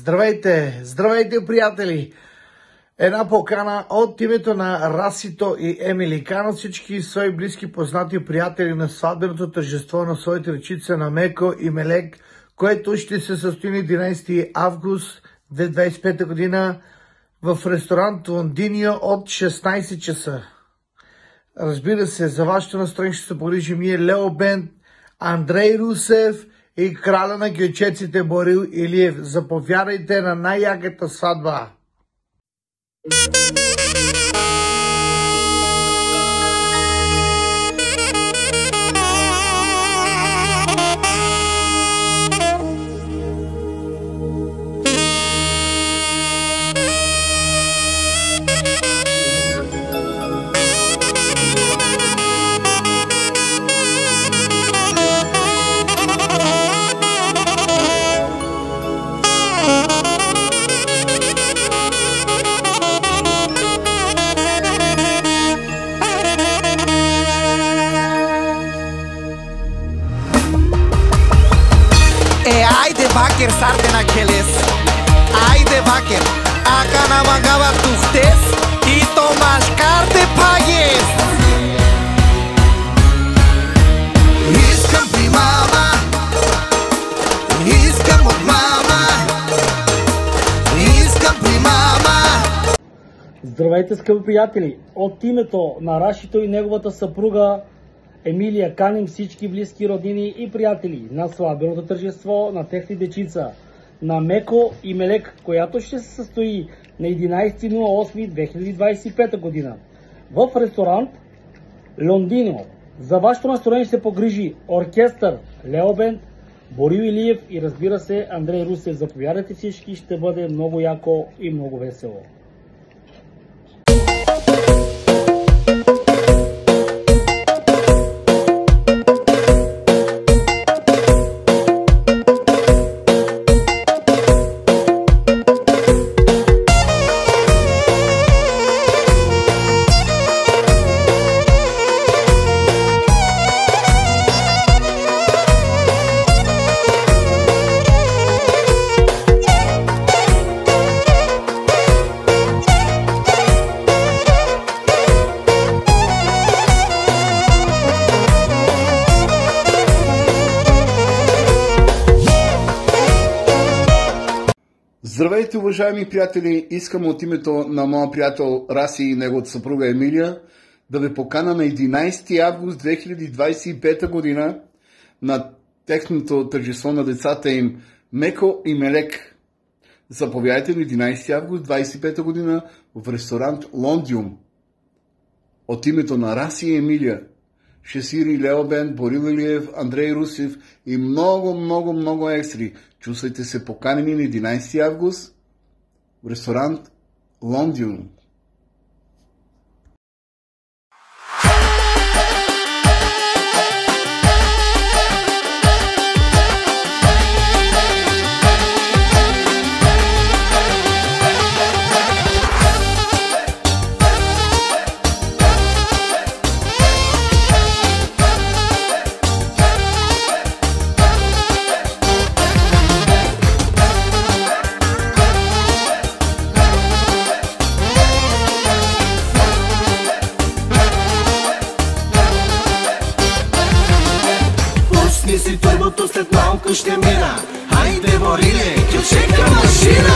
Здравейте, здравейте, приятели! Една покана от името на Расито и Емили канат всички свои близки, познати приятели на сватбеното тържество на своите речица на Меко и Мелек, което ще се състои на 11 август 2025 година в ресторант Лондинио от 16 часа. Разбира се, за вашето настроение ще се погрижим ние, Лео Бенд, Андрей Русев и краля на гючеците Борил Илиев. Заповядайте на най-яката сватба! Haide vaker sarten aqueles, haide vaker, acá na mangaba tuchtes y tomas carte pagues. Искам при мама, искам от мама, искам при мама. Здравейте, скъпи приятели! От името на Рашито и неговата съпруга Емилия каним всички близки роднини и приятели на сватбеното тържество на техни дечица на Меко и Мелек, която ще се състои на 11.08.2025 година в ресторант Лондинио. За вашето настроение ще се погрижи оркестър Лео Бенд, Борил Илиев и разбира се Андрей Русев. Заповядайте всички, ще бъде много яко и много весело. Здравейте, уважаеми приятели! Искам от името на моя приятел Раси и неговата съпруга Емилия да ви покана на 11 август 2025 година на техното тържество на децата им Меко и Мелек. Заповядайте на 11 август 2025 година в ресторант Лондиум. От името на Раси и Емилия ще свири Лео Бенд, Борил Илиев, Андрей Русев и много екстри. Чувствайте се поканени на 11 август в ресторант Лондиум. Пусни си турбото, след малко ще мина. Хайде, Бориле, кючека машина!